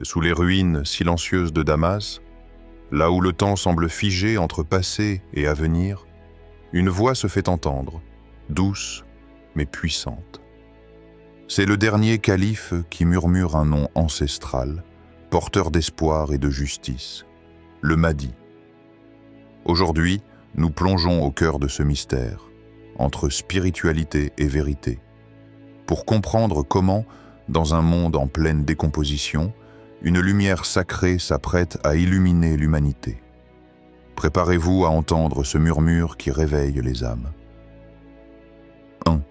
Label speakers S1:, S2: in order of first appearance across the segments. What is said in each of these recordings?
S1: Sous les ruines silencieuses de Damas, là où le temps semble figé entre passé et avenir, une voix se fait entendre, douce mais puissante. C'est le dernier calife qui murmure un nom ancestral, porteur d'espoir et de justice, le Mahdi. Aujourd'hui, nous plongeons au cœur de ce mystère, entre spiritualité et vérité, pour comprendre comment, dans un monde en pleine décomposition, une lumière sacrée s'apprête à illuminer l'humanité. Préparez-vous à entendre ce murmure qui réveille les âmes. 1.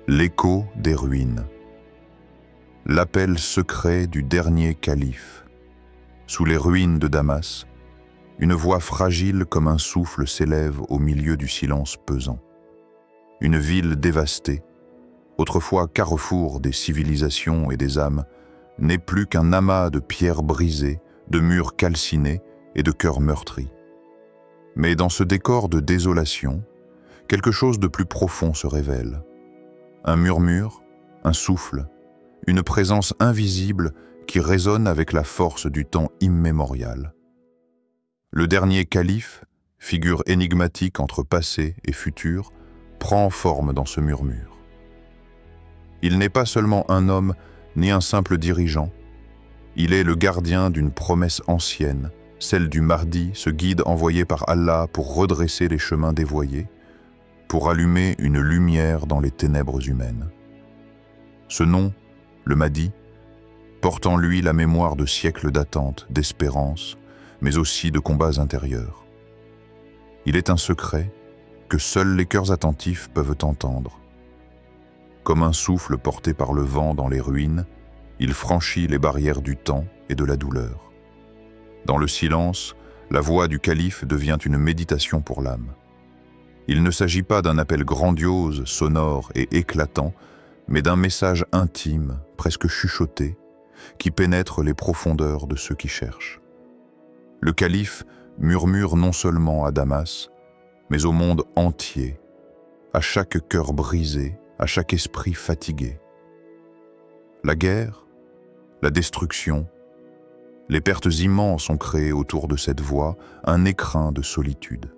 S1: L'écho des ruines. L'appel secret du dernier calife. Sous les ruines de Damas, une voix fragile comme un souffle s'élève au milieu du silence pesant. Une ville dévastée, autrefois carrefour des civilisations et des âmes, n'est plus qu'un amas de pierres brisées, de murs calcinés et de cœurs meurtris. Mais dans ce décor de désolation, quelque chose de plus profond se révèle. Un murmure, un souffle, une présence invisible qui résonne avec la force du temps immémorial. Le dernier calife, figure énigmatique entre passé et futur, prend forme dans ce murmure. Il n'est pas seulement un homme, ni un simple dirigeant. Il est le gardien d'une promesse ancienne, celle du Mahdi, ce guide envoyé par Allah pour redresser les chemins dévoyés, pour allumer une lumière dans les ténèbres humaines. Ce nom, le Mahdi, porte en lui la mémoire de siècles d'attente, d'espérance, mais aussi de combats intérieurs. Il est un secret que seuls les cœurs attentifs peuvent entendre. Comme un souffle porté par le vent dans les ruines, il franchit les barrières du temps et de la douleur. Dans le silence, la voix du calife devient une méditation pour l'âme. Il ne s'agit pas d'un appel grandiose, sonore et éclatant, mais d'un message intime, presque chuchoté, qui pénètre les profondeurs de ceux qui cherchent. Le calife murmure non seulement à Damas, mais au monde entier, à chaque cœur brisé, à chaque esprit fatigué. La guerre, la destruction, les pertes immenses ont créé autour de cette voix un écrin de solitude.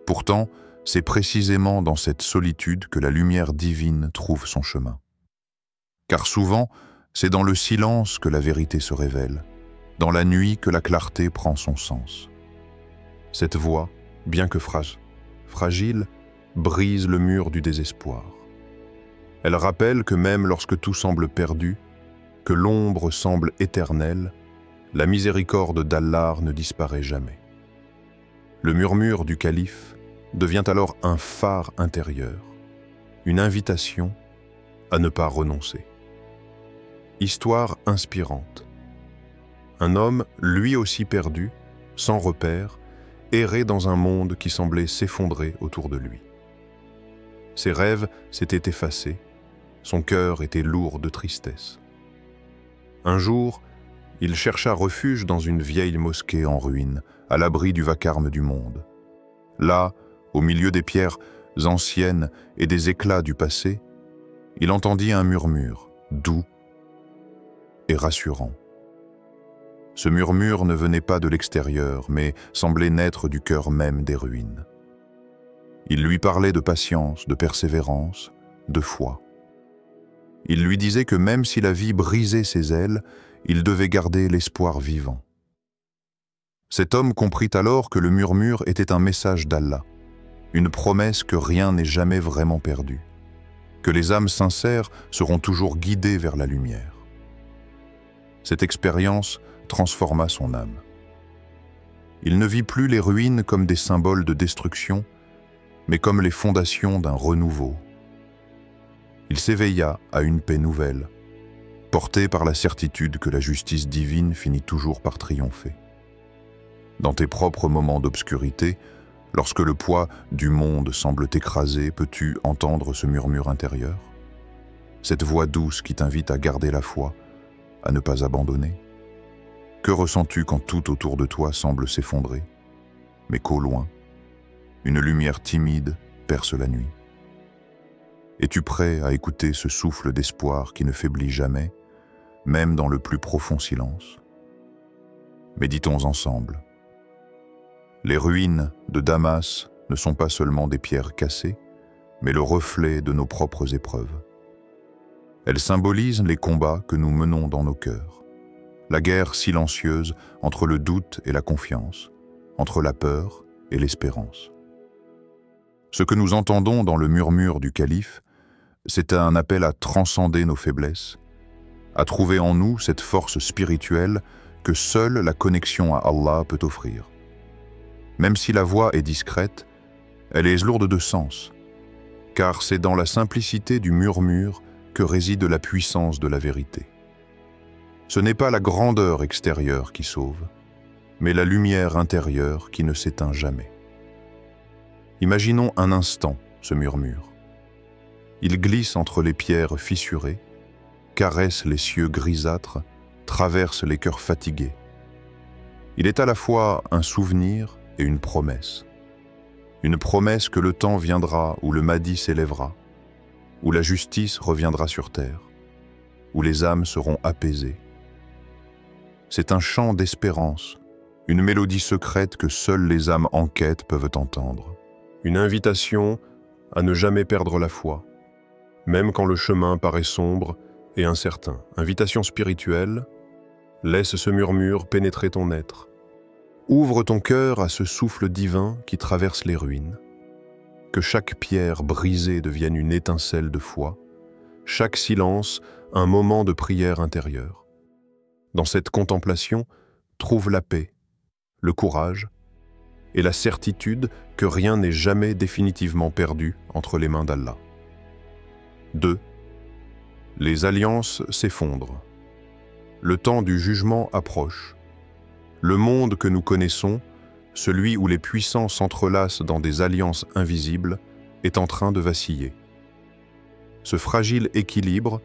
S1: Pourtant, c'est précisément dans cette solitude que la lumière divine trouve son chemin. Car souvent, c'est dans le silence que la vérité se révèle, dans la nuit que la clarté prend son sens. Cette voix, bien que fragile, brise le mur du désespoir. Elle rappelle que même lorsque tout semble perdu, que l'ombre semble éternelle, la miséricorde d'Allah ne disparaît jamais. Le murmure du calife devient alors un phare intérieur, une invitation à ne pas renoncer. Histoire inspirante. Un homme, lui aussi perdu, sans repère, errait dans un monde qui semblait s'effondrer autour de lui. Ses rêves s'étaient effacés, son cœur était lourd de tristesse. Un jour, il chercha refuge dans une vieille mosquée en ruine, à l'abri du vacarme du monde. Là, au milieu des pierres anciennes et des éclats du passé, il entendit un murmure, doux et rassurant. Ce murmure ne venait pas de l'extérieur, mais semblait naître du cœur même des ruines. Il lui parlait de patience, de persévérance, de foi. Il lui disait que même si la vie brisait ses ailes, il devait garder l'espoir vivant. Cet homme comprit alors que le murmure était un message d'Allah, une promesse que rien n'est jamais vraiment perdu, que les âmes sincères seront toujours guidées vers la lumière. Cette expérience transforma son âme. Il ne vit plus les ruines comme des symboles de destruction, mais comme les fondations d'un renouveau. Il s'éveilla à une paix nouvelle, porté par la certitude que la justice divine finit toujours par triompher. Dans tes propres moments d'obscurité, lorsque le poids du monde semble t'écraser, peux-tu entendre ce murmure intérieur? Cette voix douce qui t'invite à garder la foi, à ne pas abandonner? Que ressens-tu quand tout autour de toi semble s'effondrer, mais qu'au loin, une lumière timide perce la nuit? Es-tu prêt à écouter ce souffle d'espoir qui ne faiblit jamais, même dans le plus profond silence. Méditons ensemble. Les ruines de Damas ne sont pas seulement des pierres cassées, mais le reflet de nos propres épreuves. Elles symbolisent les combats que nous menons dans nos cœurs, la guerre silencieuse entre le doute et la confiance, entre la peur et l'espérance. Ce que nous entendons dans le murmure du calife, c'est un appel à transcender nos faiblesses, à trouver en nous cette force spirituelle que seule la connexion à Allah peut offrir. Même si la voix est discrète, elle est lourde de sens, car c'est dans la simplicité du murmure que réside la puissance de la vérité. Ce n'est pas la grandeur extérieure qui sauve, mais la lumière intérieure qui ne s'éteint jamais. Imaginons un instant ce murmure. Il glisse entre les pierres fissurées, caresse les cieux grisâtres, traverse les cœurs fatigués. Il est à la fois un souvenir et une promesse. Une promesse que le temps viendra où le Mahdi s'élèvera, où la justice reviendra sur terre, où les âmes seront apaisées. C'est un chant d'espérance, une mélodie secrète que seules les âmes en quête peuvent entendre. Une invitation à ne jamais perdre la foi, même quand le chemin paraît sombre et incertain. Invitation spirituelle, laisse ce murmure pénétrer ton être. Ouvre ton cœur à ce souffle divin qui traverse les ruines. Que chaque pierre brisée devienne une étincelle de foi, chaque silence un moment de prière intérieure. Dans cette contemplation, trouve la paix, le courage et la certitude que rien n'est jamais définitivement perdu entre les mains d'Allah. 2. Les alliances s'effondrent. Le temps du jugement approche. Le monde que nous connaissons, celui où les puissants s'entrelacent dans des alliances invisibles, est en train de vaciller. Ce fragile équilibre,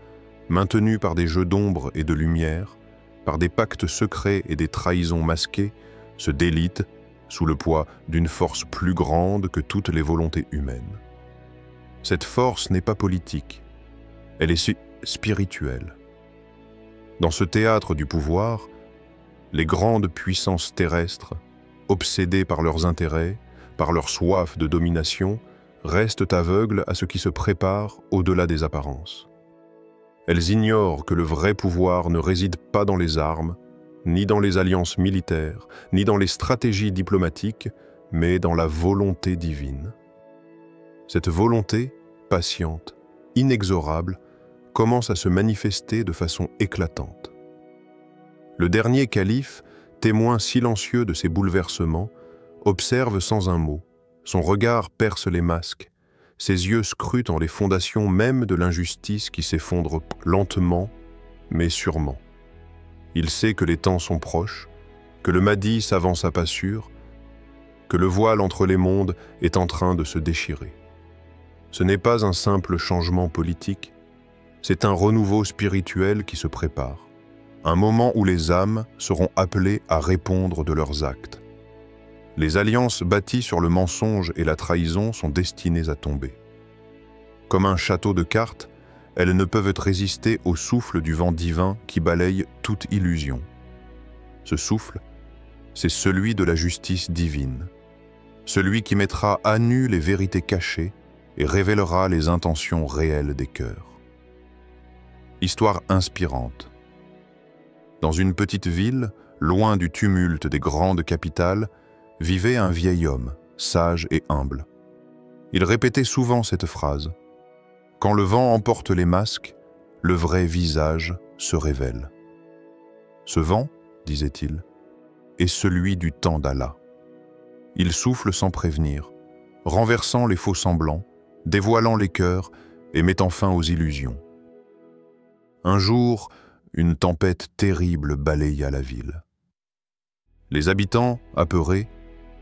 S1: maintenu par des jeux d'ombre et de lumière, par des pactes secrets et des trahisons masquées, se délite sous le poids d'une force plus grande que toutes les volontés humaines. Cette force n'est pas politique, elle est spirituelle. Dans ce théâtre du pouvoir, les grandes puissances terrestres, obsédées par leurs intérêts, par leur soif de domination, restent aveugles à ce qui se prépare au-delà des apparences. Elles ignorent que le vrai pouvoir ne réside pas dans les armes, ni dans les alliances militaires, ni dans les stratégies diplomatiques, mais dans la volonté divine. Cette volonté, patiente, inexorable, commence à se manifester de façon éclatante. Le dernier calife, témoin silencieux de ces bouleversements, observe sans un mot, son regard perce les masques, ses yeux scrutent les fondations même de l'injustice qui s'effondre lentement, mais sûrement. Il sait que les temps sont proches, que le Mahdi s'avance à pas sûrs, que le voile entre les mondes est en train de se déchirer. Ce n'est pas un simple changement politique, c'est un renouveau spirituel qui se prépare, un moment où les âmes seront appelées à répondre de leurs actes. Les alliances bâties sur le mensonge et la trahison sont destinées à tomber. Comme un château de cartes, elles ne peuvent résister au souffle du vent divin qui balaye toute illusion. Ce souffle, c'est celui de la justice divine, celui qui mettra à nu les vérités cachées et révélera les intentions réelles des cœurs. Histoire inspirante. Dans une petite ville, loin du tumulte des grandes capitales, vivait un vieil homme, sage et humble. Il répétait souvent cette phrase : « Quand le vent emporte les masques, le vrai visage se révèle. » Ce vent, disait-il, est celui du temps d'Allah. Il souffle sans prévenir, renversant les faux semblants, dévoilant les cœurs et mettant fin aux illusions. Un jour, une tempête terrible balaya la ville. Les habitants, apeurés,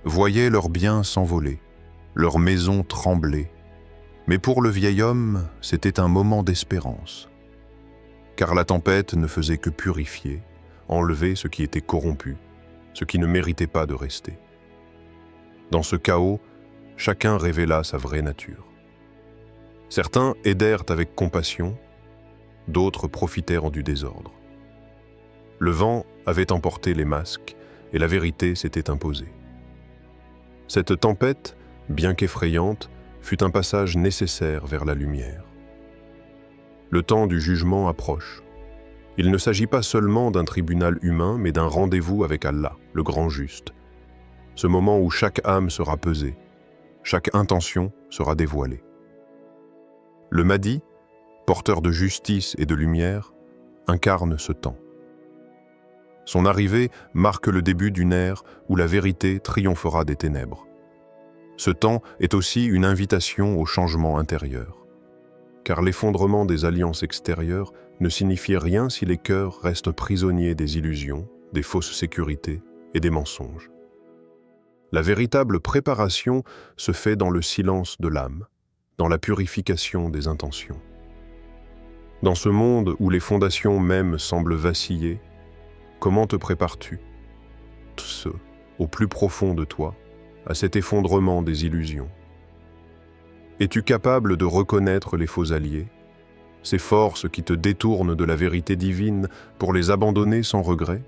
S1: voyaient leurs biens s'envoler, leurs maisons trembler. Mais pour le vieil homme, c'était un moment d'espérance. Car la tempête ne faisait que purifier, enlever ce qui était corrompu, ce qui ne méritait pas de rester. Dans ce chaos, chacun révéla sa vraie nature. Certains aidèrent avec compassion, d'autres profitèrent du désordre. Le vent avait emporté les masques et la vérité s'était imposée. Cette tempête, bien qu'effrayante, fut un passage nécessaire vers la lumière. Le temps du jugement approche. Il ne s'agit pas seulement d'un tribunal humain, mais d'un rendez-vous avec Allah, le grand juste. Ce moment où chaque âme sera pesée, chaque intention sera dévoilée. Le Mahdi, porteur de justice et de lumière, incarne ce temps. Son arrivée marque le début d'une ère où la vérité triomphera des ténèbres. Ce temps est aussi une invitation au changement intérieur. Car l'effondrement des alliances extérieures ne signifie rien si les cœurs restent prisonniers des illusions, des fausses sécurités et des mensonges. La véritable préparation se fait dans le silence de l'âme, dans la purification des intentions. Dans ce monde où les fondations mêmes semblent vaciller, comment te prépares-tu, au plus profond de toi, à cet effondrement des illusions? Es-tu capable de reconnaître les faux alliés, ces forces qui te détournent de la vérité divine pour les abandonner sans regret?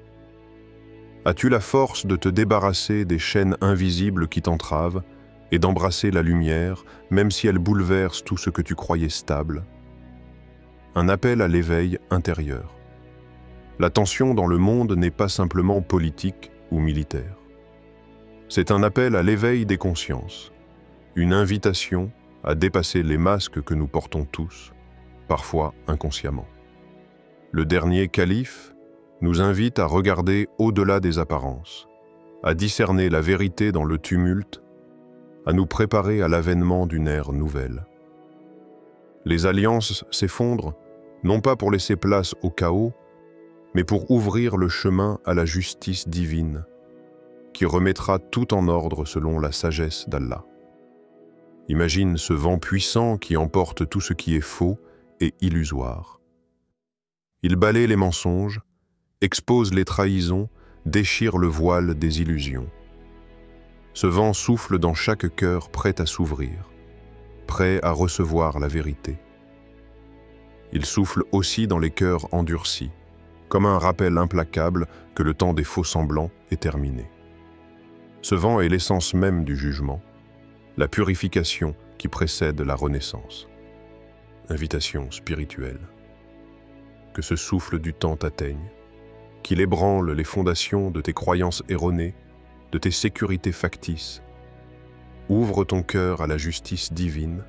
S1: As-tu la force de te débarrasser des chaînes invisibles qui t'entravent et d'embrasser la lumière, même si elle bouleverse tout ce que tu croyais stable? Un appel à l'éveil intérieur. La tension dans le monde n'est pas simplement politique ou militaire. C'est un appel à l'éveil des consciences, une invitation à dépasser les masques que nous portons tous, parfois inconsciemment. Le dernier calife nous invite à regarder au-delà des apparences, à discerner la vérité dans le tumulte, à nous préparer à l'avènement d'une ère nouvelle. Les alliances s'effondrent, non pas pour laisser place au chaos, mais pour ouvrir le chemin à la justice divine, qui remettra tout en ordre selon la sagesse d'Allah. Imagine ce vent puissant qui emporte tout ce qui est faux et illusoire. Il balaie les mensonges, expose les trahisons, déchire le voile des illusions. Ce vent souffle dans chaque cœur prêt à s'ouvrir, prêt à recevoir la vérité. Il souffle aussi dans les cœurs endurcis, comme un rappel implacable que le temps des faux semblants est terminé. Ce vent est l'essence même du jugement, la purification qui précède la renaissance. Invitation spirituelle. Que ce souffle du temps t'atteigne, qu'il ébranle les fondations de tes croyances erronées, de tes sécurités factices. Ouvre ton cœur à la justice divine.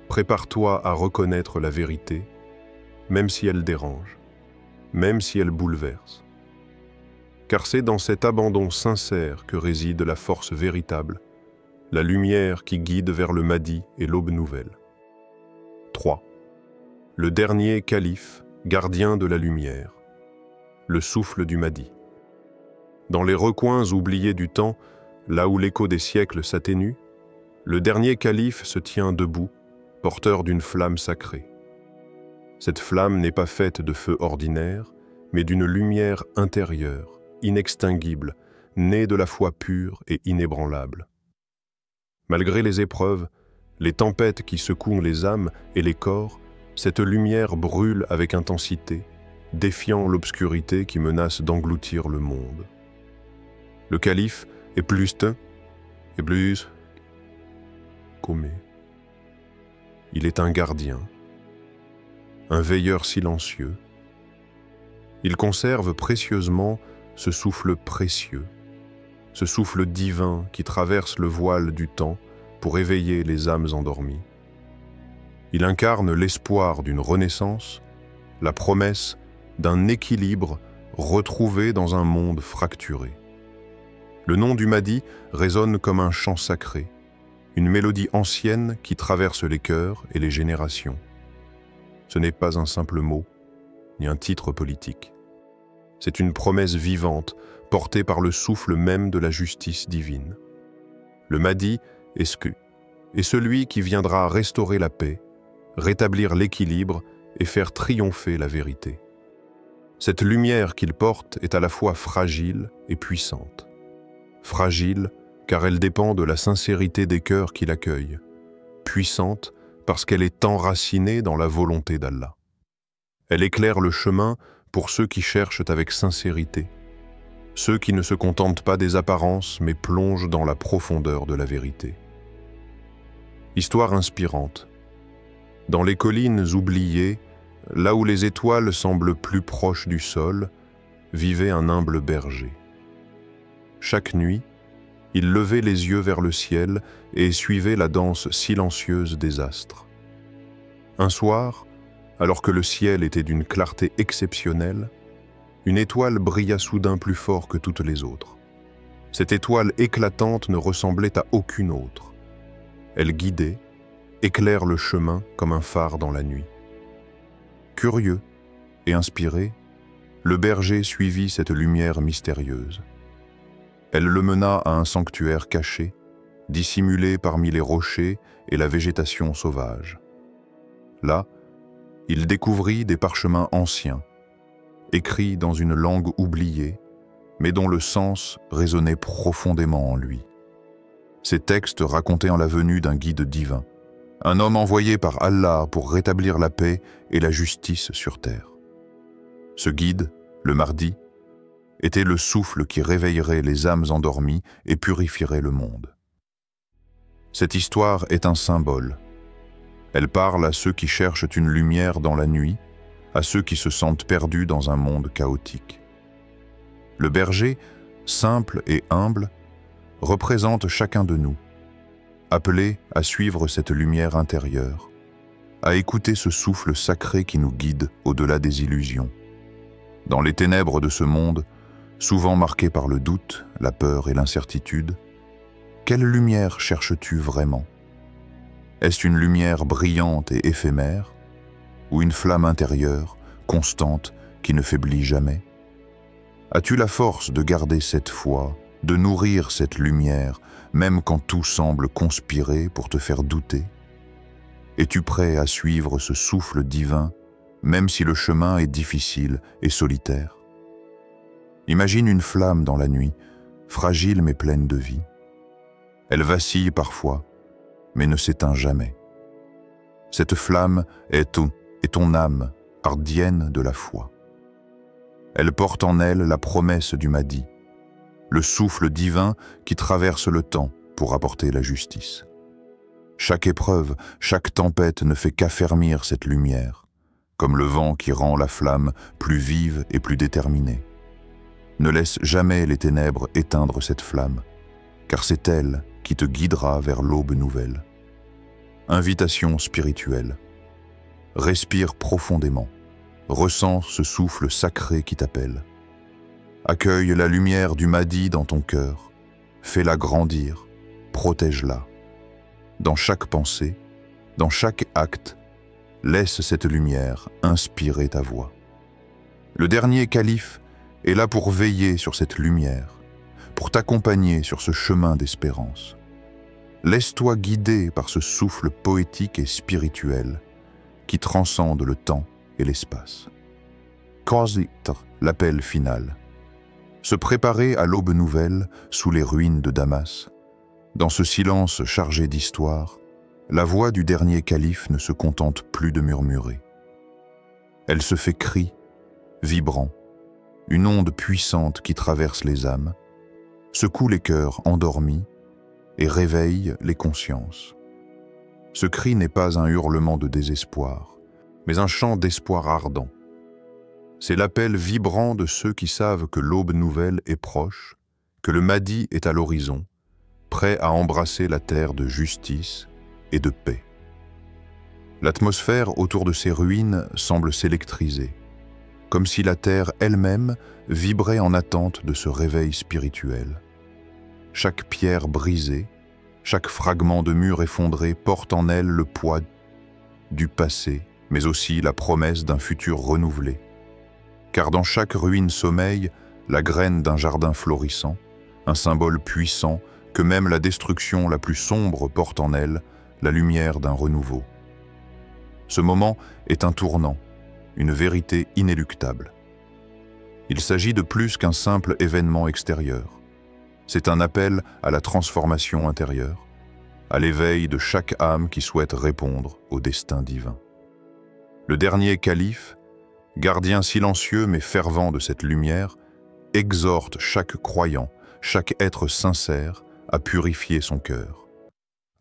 S1: Prépare-toi à reconnaître la vérité, même si elle dérange, même si elle bouleverse. Car c'est dans cet abandon sincère que réside la force véritable, la lumière qui guide vers le Mahdi et l'aube nouvelle. 3. Le dernier calife, gardien de la lumière, le souffle du Mahdi. Dans les recoins oubliés du temps, là où l'écho des siècles s'atténue, le dernier calife se tient debout, porteur d'une flamme sacrée. Cette flamme n'est pas faite de feu ordinaire, mais d'une lumière intérieure, inextinguible, née de la foi pure et inébranlable. Malgré les épreuves, les tempêtes qui secouent les âmes et les corps, cette lumière brûle avec intensité, défiant l'obscurité qui menace d'engloutir le monde. Le calife est plus comé. Il est un gardien, un veilleur silencieux. Il conserve précieusement ce souffle précieux, ce souffle divin qui traverse le voile du temps pour éveiller les âmes endormies. Il incarne l'espoir d'une renaissance, la promesse d'un équilibre retrouvé dans un monde fracturé. Le nom du Mahdi résonne comme un chant sacré, une mélodie ancienne qui traverse les cœurs et les générations. Ce n'est pas un simple mot, ni un titre politique. C'est une promesse vivante, portée par le souffle même de la justice divine. Le Mahdi est celui qui viendra restaurer la paix, rétablir l'équilibre et faire triompher la vérité. Cette lumière qu'il porte est à la fois fragile et puissante. Fragile car elle dépend de la sincérité des cœurs qui l'accueillent. Puissante parce qu'elle est enracinée dans la volonté d'Allah. Elle éclaire le chemin pour ceux qui cherchent avec sincérité, ceux qui ne se contentent pas des apparences mais plongent dans la profondeur de la vérité. Histoire inspirante. Dans les collines oubliées, là où les étoiles semblent plus proches du sol, vivait un humble berger. Chaque nuit, il levait les yeux vers le ciel et suivait la danse silencieuse des astres. Un soir, alors que le ciel était d'une clarté exceptionnelle, une étoile brilla soudain plus fort que toutes les autres. Cette étoile éclatante ne ressemblait à aucune autre. Elle guidait, éclaire le chemin comme un phare dans la nuit. Curieux et inspiré, le berger suivit cette lumière mystérieuse. Elle le mena à un sanctuaire caché, dissimulé parmi les rochers et la végétation sauvage. Là, il découvrit des parchemins anciens, écrits dans une langue oubliée, mais dont le sens résonnait profondément en lui. Ces textes racontaient la venue d'un guide divin, un homme envoyé par Allah pour rétablir la paix et la justice sur terre. Ce guide, le Mahdi, était le souffle qui réveillerait les âmes endormies et purifierait le monde. Cette histoire est un symbole. Elle parle à ceux qui cherchent une lumière dans la nuit, à ceux qui se sentent perdus dans un monde chaotique. Le berger, simple et humble, représente chacun de nous, appelé à suivre cette lumière intérieure, à écouter ce souffle sacré qui nous guide au-delà des illusions. Dans les ténèbres de ce monde, souvent marqué par le doute, la peur et l'incertitude, quelle lumière cherches-tu vraiment? Est-ce une lumière brillante et éphémère, ou une flamme intérieure, constante, qui ne faiblit jamais? As-tu la force de garder cette foi, de nourrir cette lumière, même quand tout semble conspirer pour te faire douter? Es-tu prêt à suivre ce souffle divin, même si le chemin est difficile et solitaire? Imagine une flamme dans la nuit, fragile mais pleine de vie. Elle vacille parfois, mais ne s'éteint jamais. Cette flamme est ton âme, gardienne de la foi. Elle porte en elle la promesse du Mahdi, le souffle divin qui traverse le temps pour apporter la justice. Chaque épreuve, chaque tempête ne fait qu'affermir cette lumière, comme le vent qui rend la flamme plus vive et plus déterminée. Ne laisse jamais les ténèbres éteindre cette flamme, car c'est elle qui te guidera vers l'aube nouvelle. Invitation spirituelle. Respire profondément. Ressens ce souffle sacré qui t'appelle. Accueille la lumière du Mahdi dans ton cœur. Fais-la grandir. Protège-la. Dans chaque pensée, dans chaque acte, laisse cette lumière inspirer ta voix. Le dernier calife est là pour veiller sur cette lumière, pour t'accompagner sur ce chemin d'espérance. Laisse-toi guider par ce souffle poétique et spirituel qui transcende le temps et l'espace. Qasitr, l'appel final. Se préparer à l'aube nouvelle sous les ruines de Damas. Dans ce silence chargé d'histoire, la voix du dernier calife ne se contente plus de murmurer. Elle se fait cri, vibrant, une onde puissante qui traverse les âmes, secoue les cœurs endormis et réveille les consciences. Ce cri n'est pas un hurlement de désespoir, mais un chant d'espoir ardent. C'est l'appel vibrant de ceux qui savent que l'aube nouvelle est proche, que le Mahdi est à l'horizon, prêt à embrasser la terre de justice et de paix. L'atmosphère autour de ces ruines semble s'électriser, comme si la terre elle-même vibrait en attente de ce réveil spirituel. Chaque pierre brisée, chaque fragment de mur effondré porte en elle le poids du passé, mais aussi la promesse d'un futur renouvelé. Car dans chaque ruine sommeille la graine d'un jardin florissant, un symbole puissant que même la destruction la plus sombre porte en elle, la lumière d'un renouveau. Ce moment est un tournant, une vérité inéluctable. Il s'agit de plus qu'un simple événement extérieur. C'est un appel à la transformation intérieure, à l'éveil de chaque âme qui souhaite répondre au destin divin. Le dernier calife, gardien silencieux mais fervent de cette lumière, exhorte chaque croyant, chaque être sincère à purifier son cœur,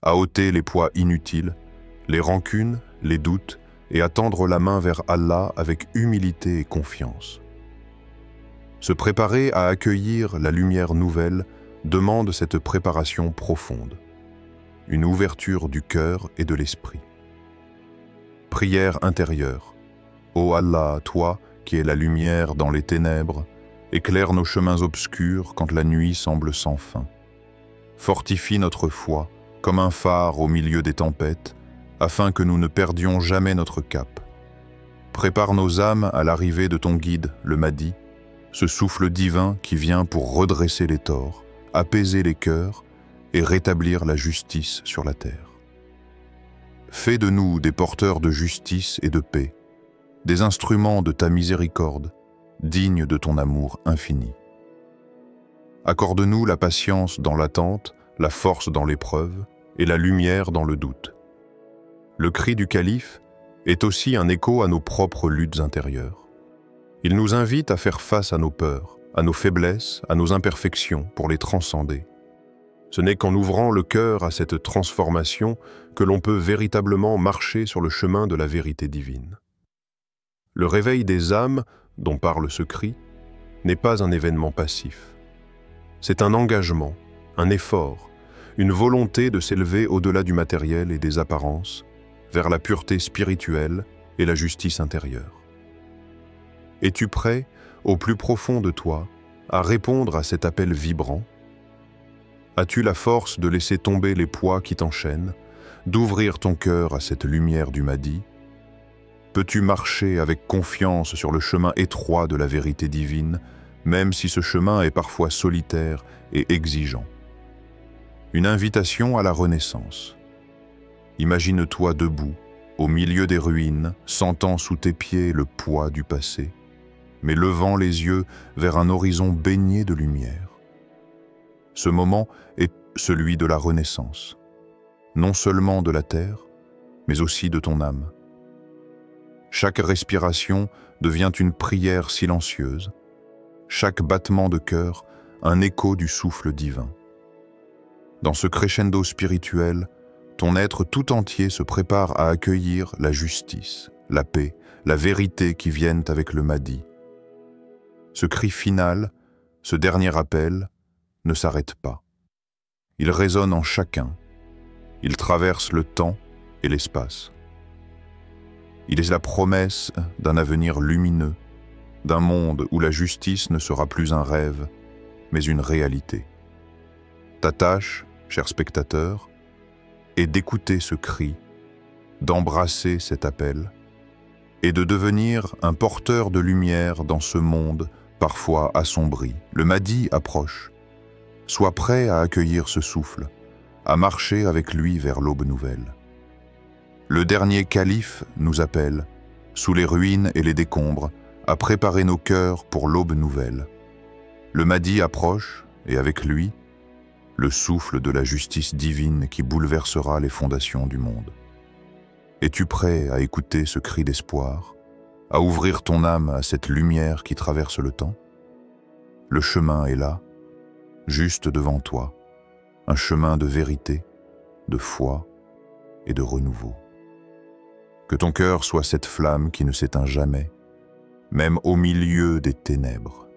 S1: à ôter les poids inutiles, les rancunes, les doutes, et à tendre la main vers Allah avec humilité et confiance. Se préparer à accueillir la lumière nouvelle demande cette préparation profonde, une ouverture du cœur et de l'esprit. Prière intérieure. Ô Allah, toi qui es la lumière dans les ténèbres, éclaire nos chemins obscurs quand la nuit semble sans fin. Fortifie notre foi comme un phare au milieu des tempêtes, afin que nous ne perdions jamais notre cap. Prépare nos âmes à l'arrivée de ton guide, le Mahdi, ce souffle divin qui vient pour redresser les torts, apaiser les cœurs et rétablir la justice sur la terre. Fais de nous des porteurs de justice et de paix, des instruments de ta miséricorde, dignes de ton amour infini. Accorde-nous la patience dans l'attente, la force dans l'épreuve et la lumière dans le doute. Le cri du calife est aussi un écho à nos propres luttes intérieures. Il nous invite à faire face à nos peurs, à nos faiblesses, à nos imperfections pour les transcender. Ce n'est qu'en ouvrant le cœur à cette transformation que l'on peut véritablement marcher sur le chemin de la vérité divine. Le réveil des âmes, dont parle ce cri, n'est pas un événement passif. C'est un engagement, un effort, une volonté de s'élever au-delà du matériel et des apparences, vers la pureté spirituelle et la justice intérieure. Es-tu prêt, au plus profond de toi, à répondre à cet appel vibrant? As-tu la force de laisser tomber les poids qui t'enchaînent, d'ouvrir ton cœur à cette lumière du Mahdi? Peux-tu marcher avec confiance sur le chemin étroit de la vérité divine, même si ce chemin est parfois solitaire et exigeant? Une invitation à la renaissance. Imagine-toi debout, au milieu des ruines, sentant sous tes pieds le poids du passé, mais levant les yeux vers un horizon baigné de lumière. Ce moment est celui de la renaissance, non seulement de la terre, mais aussi de ton âme. Chaque respiration devient une prière silencieuse, chaque battement de cœur un écho du souffle divin. Dans ce crescendo spirituel, ton être tout entier se prépare à accueillir la justice, la paix, la vérité qui viennent avec le Mahdi. Ce cri final, ce dernier appel, ne s'arrête pas. Il résonne en chacun. Il traverse le temps et l'espace. Il est la promesse d'un avenir lumineux, d'un monde où la justice ne sera plus un rêve, mais une réalité. Ta tâche, cher spectateur, est d'écouter ce cri, d'embrasser cet appel, et de devenir un porteur de lumière dans ce monde parfois assombri. Le Mahdi approche. Sois prêt à accueillir ce souffle, à marcher avec lui vers l'aube nouvelle. Le dernier calife nous appelle, sous les ruines et les décombres, à préparer nos cœurs pour l'aube nouvelle. Le Mahdi approche, et avec lui, le souffle de la justice divine qui bouleversera les fondations du monde. Es-tu prêt à écouter ce cri d'espoir, à ouvrir ton âme à cette lumière qui traverse le temps? Le chemin est là, juste devant toi, un chemin de vérité, de foi et de renouveau. Que ton cœur soit cette flamme qui ne s'éteint jamais, même au milieu des ténèbres.